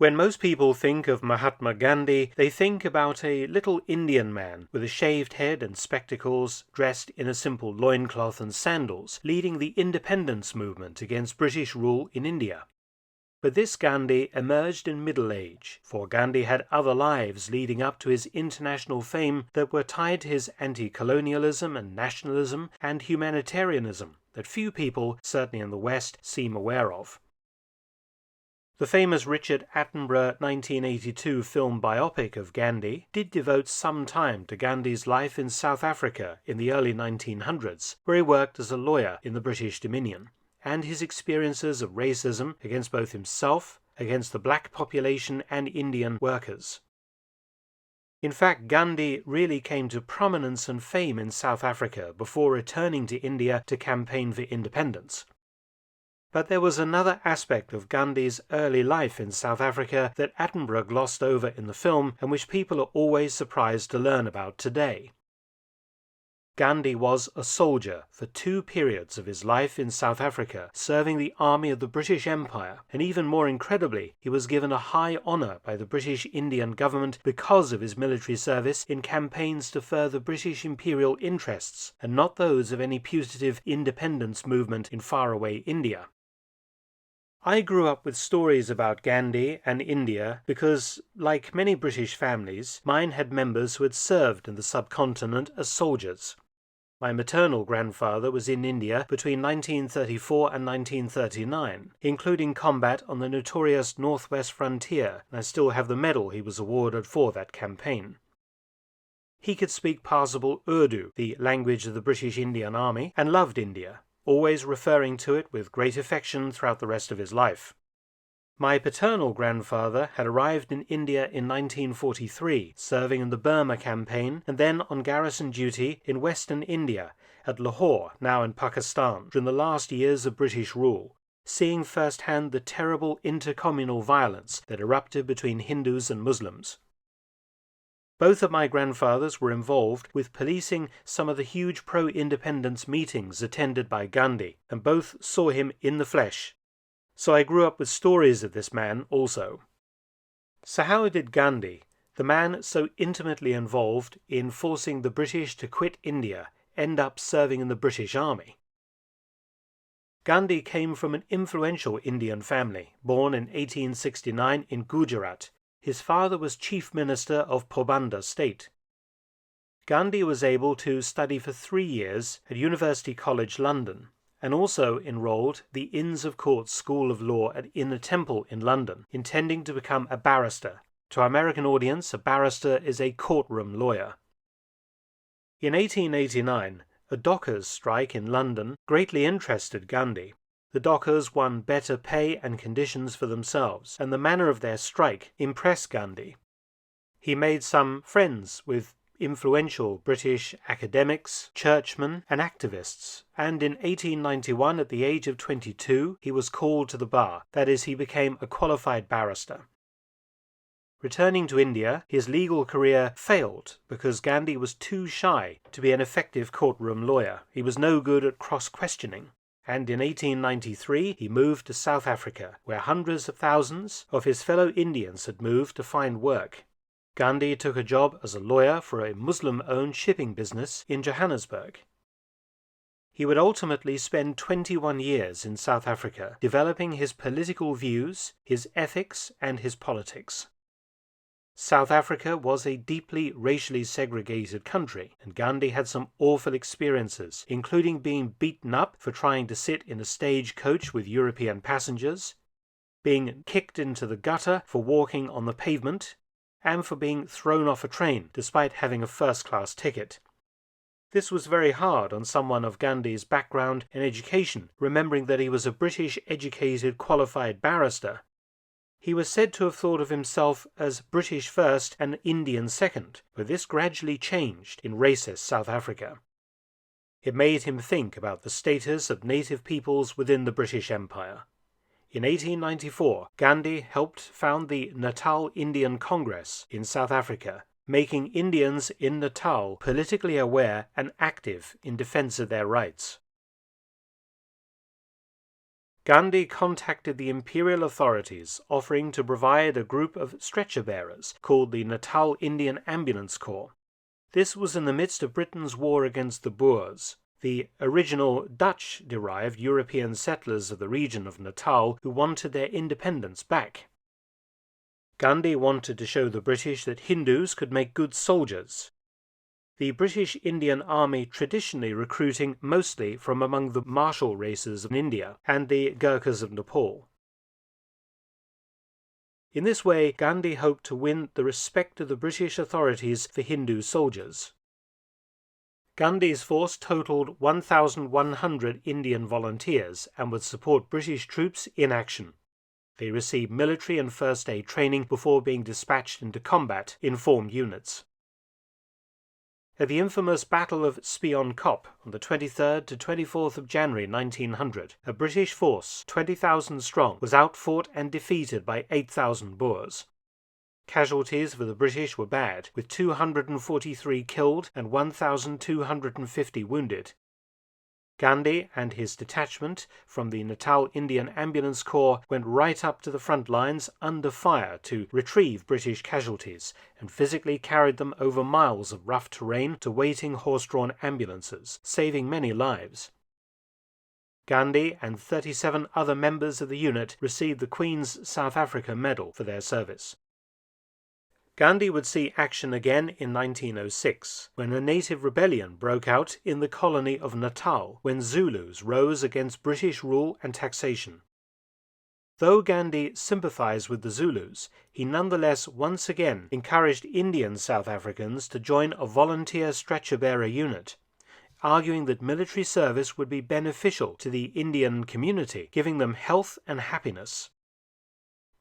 When most people think of Mahatma Gandhi, they think about a little Indian man with a shaved head and spectacles, dressed in a simple loincloth and sandals, leading the independence movement against British rule in India. But this Gandhi emerged in middle age, for Gandhi had other lives leading up to his international fame that were tied to his anti-colonialism and nationalism and humanitarianism that few people, certainly in the West, seem aware of. The famous Richard Attenborough 1982 film biopic of Gandhi did devote some time to Gandhi's life in South Africa in the early 1900s, where he worked as a lawyer in the British Dominion, and his experiences of racism against both himself, against the black population and Indian workers. In fact, Gandhi really came to prominence and fame in South Africa before returning to India to campaign for independence. But there was another aspect of Gandhi's early life in South Africa that Attenborough glossed over in the film and which people are always surprised to learn about today. Gandhi was a soldier for 2 periods of his life in South Africa, serving the army of the British Empire, and even more incredibly, he was given a high honour by the British Indian government because of his military service in campaigns to further British imperial interests, and not those of any putative independence movement in faraway India. I grew up with stories about Gandhi and India because, like many British families, mine had members who had served in the subcontinent as soldiers. My maternal grandfather was in India between 1934 and 1939, including combat on the notorious Northwest frontier, and I still have the medal he was awarded for that campaign. He could speak passable Urdu, the language of the British Indian Army, and loved India, always referring to it with great affection throughout the rest of his life. My paternal grandfather had arrived in India in 1943, serving in the Burma campaign and then on garrison duty in western India, at Lahore, now in Pakistan, during the last years of British rule, seeing firsthand the terrible intercommunal violence that erupted between Hindus and Muslims. Both of my grandfathers were involved with policing some of the huge pro-independence meetings attended by Gandhi, and both saw him in the flesh. So I grew up with stories of this man also. So how did Gandhi, the man so intimately involved in forcing the British to quit India, end up serving in the British Army? Gandhi came from an influential Indian family, born in 1869 in Gujarat. His father was Chief Minister of Porbandar State. Gandhi was able to study for 3 years at University College London, and also enrolled the Inns of Court School of Law at Inner Temple in London, intending to become a barrister. To our American audience, a barrister is a courtroom lawyer. In 1889, a dockers' strike in London greatly interested Gandhi. The dockers won better pay and conditions for themselves, and the manner of their strike impressed Gandhi. He made some friends with influential British academics, churchmen, and activists, and in 1891, at the age of 22, he was called to the bar, that is, he became a qualified barrister. Returning to India, his legal career failed because Gandhi was too shy to be an effective courtroom lawyer. He was no good at cross-questioning. And in 1893 he moved to South Africa, where hundreds of thousands of his fellow Indians had moved to find work. Gandhi took a job as a lawyer for a Muslim-owned shipping business in Johannesburg. He would ultimately spend 21 years in South Africa, developing his political views, his ethics, and his politics. South Africa was a deeply racially segregated country, and Gandhi had some awful experiences, including being beaten up for trying to sit in a stagecoach with European passengers, being kicked into the gutter for walking on the pavement, and for being thrown off a train despite having a first-class ticket. This was very hard on someone of Gandhi's background and education, remembering that he was a British-educated qualified barrister. He was said to have thought of himself as British first and Indian second, but this gradually changed in racist South Africa. It made him think about the status of native peoples within the British Empire. In 1894, Gandhi helped found the Natal Indian Congress in South Africa, making Indians in Natal politically aware and active in defense of their rights. Gandhi contacted the imperial authorities, offering to provide a group of stretcher-bearers called the Natal Indian Ambulance Corps. This was in the midst of Britain's war against the Boers, the original Dutch-derived European settlers of the region of Natal who wanted their independence back. Gandhi wanted to show the British that Hindus could make good soldiers. The British Indian Army traditionally recruiting mostly from among the martial races of India and the Gurkhas of Nepal. In this way, Gandhi hoped to win the respect of the British authorities for Hindu soldiers. Gandhi's force totaled 1,100 Indian volunteers and would support British troops in action. They received military and first aid training before being dispatched into combat in formed units. At the infamous Battle of Spion Kop on the 23rd to 24th of January 1900, a British force, 20,000 strong, was outfought and defeated by 8,000 Boers. Casualties for the British were bad, with 243 killed and 1,250 wounded. Gandhi and his detachment from the Natal Indian Ambulance Corps went right up to the front lines under fire to retrieve British casualties and physically carried them over miles of rough terrain to waiting horse-drawn ambulances, saving many lives. Gandhi and 37 other members of the unit received the Queen's South Africa Medal for their service. Gandhi would see action again in 1906, when a native rebellion broke out in the colony of Natal, when Zulus rose against British rule and taxation. Though Gandhi sympathized with the Zulus, he nonetheless once again encouraged Indian South Africans to join a volunteer stretcher-bearer unit, arguing that military service would be beneficial to the Indian community, giving them health and happiness.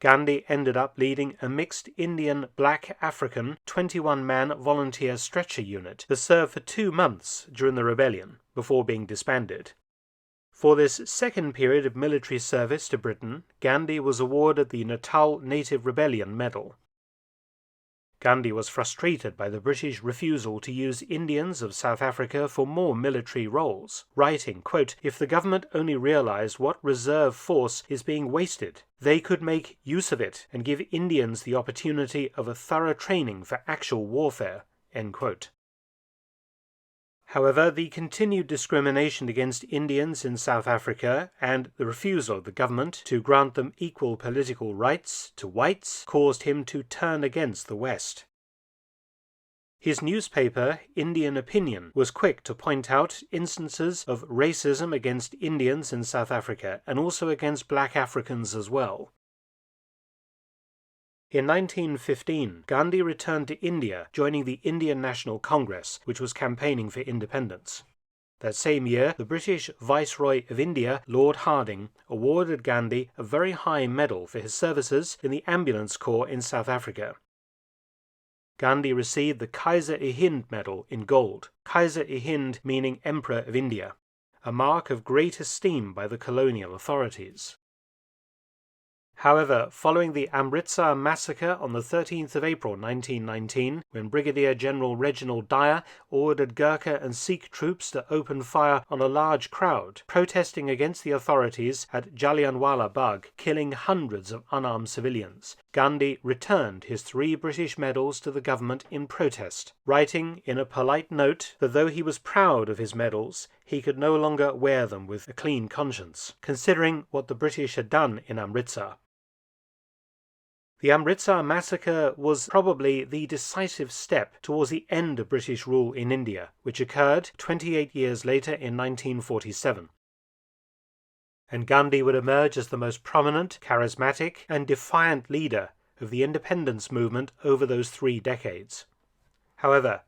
Gandhi ended up leading a mixed Indian-Black African 21-man volunteer stretcher unit that served for 2 months during the rebellion, before being disbanded. For this second period of military service to Britain, Gandhi was awarded the Natal Native Rebellion Medal. Gandhi was frustrated by the British refusal to use Indians of South Africa for more military roles, writing, quote, "If the government only realized what reserve force is being wasted, they could make use of it and give Indians the opportunity of a thorough training for actual warfare," end quote. However, the continued discrimination against Indians in South Africa and the refusal of the government to grant them equal political rights to whites caused him to turn against the West. His newspaper, Indian Opinion, was quick to point out instances of racism against Indians in South Africa and also against black Africans as well. In 1915, Gandhi returned to India, joining the Indian National Congress, which was campaigning for independence. That same year, the British Viceroy of India, Lord Hardinge, awarded Gandhi a very high medal for his services in the Ambulance Corps in South Africa. Gandhi received the Kaiser-i-Hind Medal in gold, Kaiser-i-Hind meaning Emperor of India, a mark of great esteem by the colonial authorities. However, following the Amritsar massacre on the 13th of April 1919, when Brigadier General Reginald Dyer ordered Gurkha and Sikh troops to open fire on a large crowd protesting against the authorities at Jallianwala Bagh, killing hundreds of unarmed civilians, Gandhi returned his 3 British medals to the government in protest, writing in a polite note that though he was proud of his medals, he could no longer wear them with a clean conscience, considering what the British had done in Amritsar. The Amritsar massacre was probably the decisive step towards the end of British rule in India, which occurred 28 years later in 1947. And Gandhi would emerge as the most prominent, charismatic, and defiant leader of the independence movement over those 3 decades. However,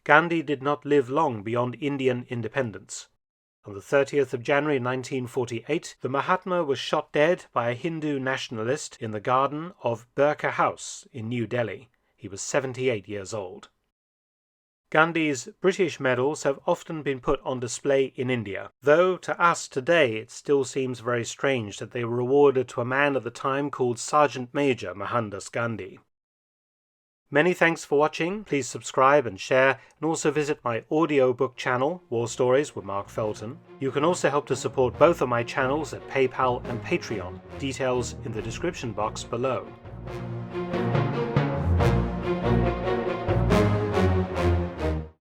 Gandhi did not live long beyond Indian independence. On the 30th of January 1948, the Mahatma was shot dead by a Hindu nationalist in the garden of Burqa House in New Delhi. He was 78 years old. Gandhi's British medals have often been put on display in India, though to us today it still seems very strange that they were awarded to a man at the time called Sergeant Major Mohandas Gandhi. Many thanks for watching. Please subscribe and share, and also visit my audiobook channel, War Stories with Mark Felton. You can also help to support both of my channels at PayPal and Patreon. Details in the description box below.